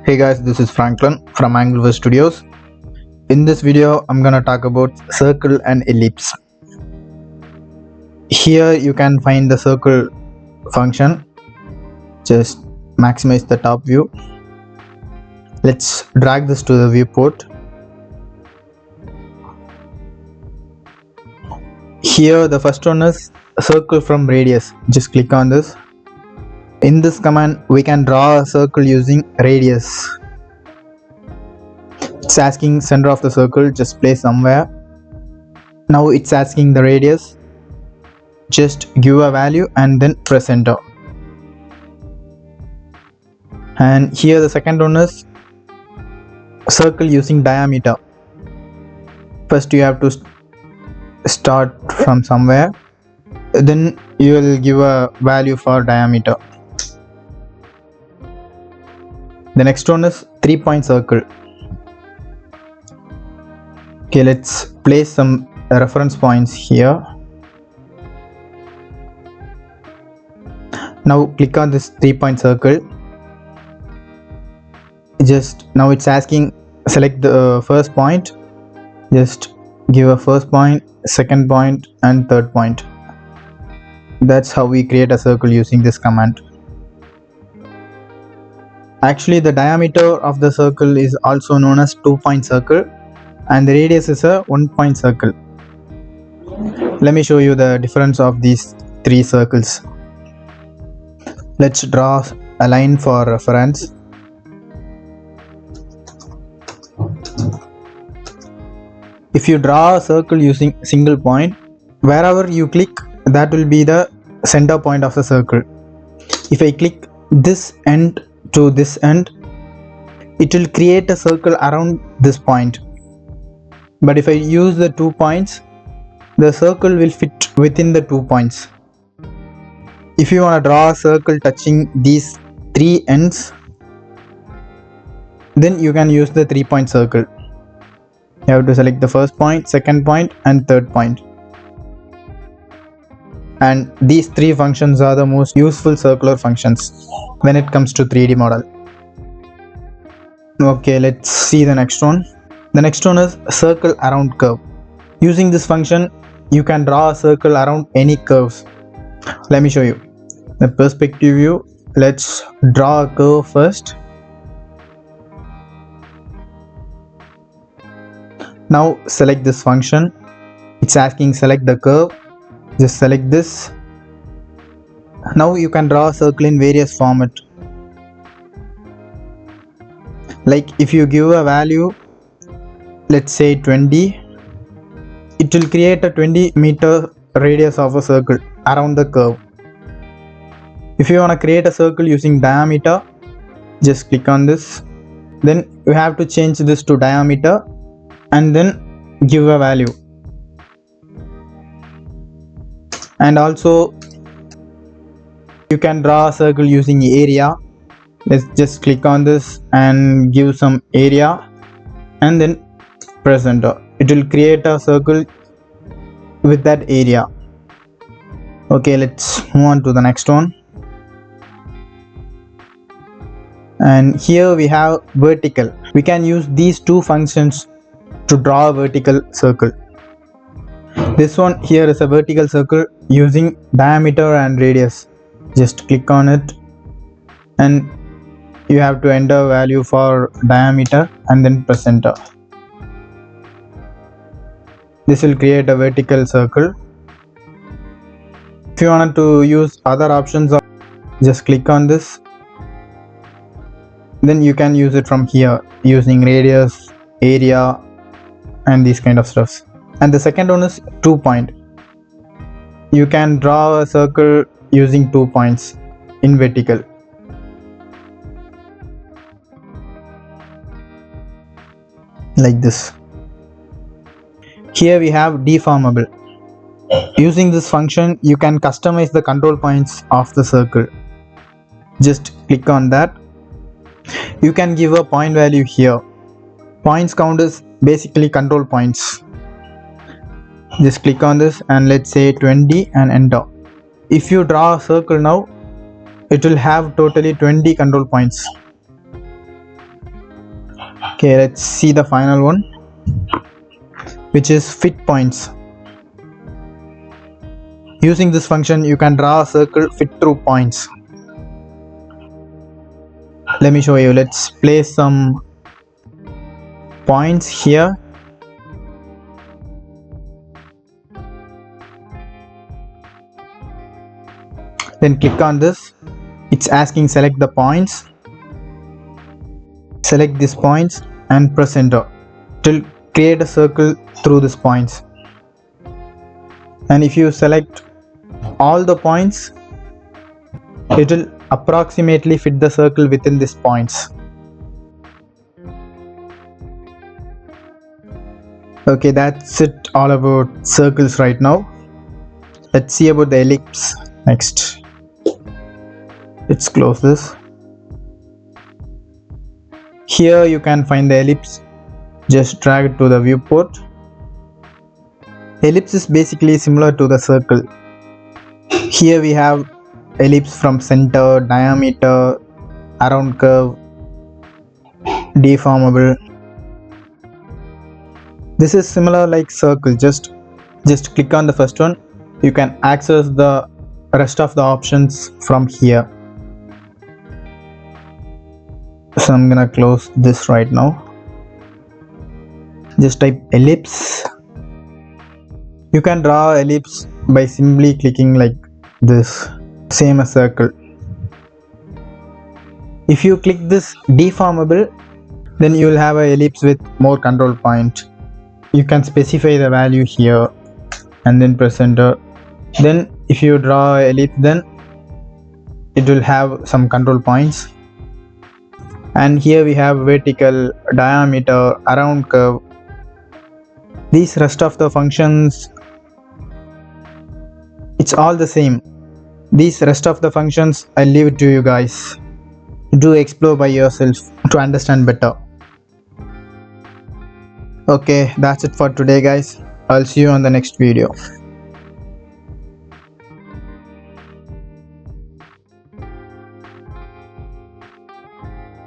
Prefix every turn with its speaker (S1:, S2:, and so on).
S1: Hey guys, this is Franklin from Angleverse Studios. In this video, I'm gonna talk about circle and ellipse. Here you can find the circle function. Just maximize the top view. Let's drag this to the viewport. Here the first one is circle from radius. Just click on this. In this command, we can draw a circle using radius. It's asking center of the circle, just place somewhere. Now it's asking the radius. Just give a value and then press enter. And here the second one is circle using diameter. First you have to start from somewhere, then you will give a value for diameter. The next one is 3-point circle. Okay, let's place some reference points here. Now click on this 3-point circle. Now it's asking select the first point. Just give a first point, second point and third point. That's how we create a circle using this command. Actually, the diameter of the circle is also known as 2-point circle and the radius is a 1-point circle. Let me show you the difference of these three circles. Let's draw a line for reference. If you draw a circle using single point, wherever you click, that will be the center point of the circle. If I click this end to this end, it will create a circle around this point. But if I use the 2 points, the circle will fit within the 2 points. If you want to draw a circle touching these 3 ends, then you can use the 3-point circle. You have to select the first point, second point and third point. And these 3 functions are the most useful circular functions when it comes to 3D model. Okay, let's see the next one. The next one is circle around curve. Using this function, you can draw a circle around any curves. Let me show you. The perspective view, let's draw a curve first. Now select this function. It's asking select the curve. Just select this. Now you can draw a circle in various format. Like if you give a value, let's say 20, it will create a 20-meter radius of a circle around the curve. If you want to create a circle using diameter, just click on this. Then you have to change this to diameter and then give a value. And also you can draw a circle using area. Let's just click on this and give some area and then press enter. It will create a circle with that area. Okay, let's move on to the next one. And here we have vertical. We can use these 2 functions to draw a vertical circle. This one here is a vertical circle using diameter and radius. Just click on it and you have to enter value for diameter and then press enter. This will create a vertical circle. If you wanted to use other options, just click on this. Then you can use it from here using radius, area and these kind of stuff. And the second one is 2-point. You can draw a circle using 2 points in vertical. Like this. Here we have deformable. Using this function, you can customize the control points of the circle. Just click on that. You can give a point value here. Points count is basically control points. Just click on this and let's say 20 and enter. If you draw a circle now, it will have totally 20 control points. Okay, let's see the final one, which is fit points. Using this function, you can draw a circle fit through points. Let me show you. Let's place some points here. Then click on this. It's asking select the points. Select these points and press enter. It will create a circle through these points. And if you select all the points, it will approximately fit the circle within these points. Okay, that's it all about circles right now. Let's see about the ellipse next. Let's close this. Here you can find the ellipse. Just drag it to the viewport. Ellipse is basically similar to the circle. Here we have ellipse from center, diameter, around curve, deformable. This is similar like circle. Just click on the first one. You can access the rest of the options from here. So I'm gonna close this right now. Just type ellipse. You can draw ellipse by simply clicking like this, same as circle. If you click this deformable, then you will have an ellipse with more control point. You can specify the value here and then press enter. Then if you draw an ellipse, then it will have some control points. And here we have vertical, diameter, around curve. These rest of the functions, it's all the same. These rest of the functions, I'll leave it to you guys. Do explore by yourself to understand better. Okay, that's it for today guys. I'll see you on the next video.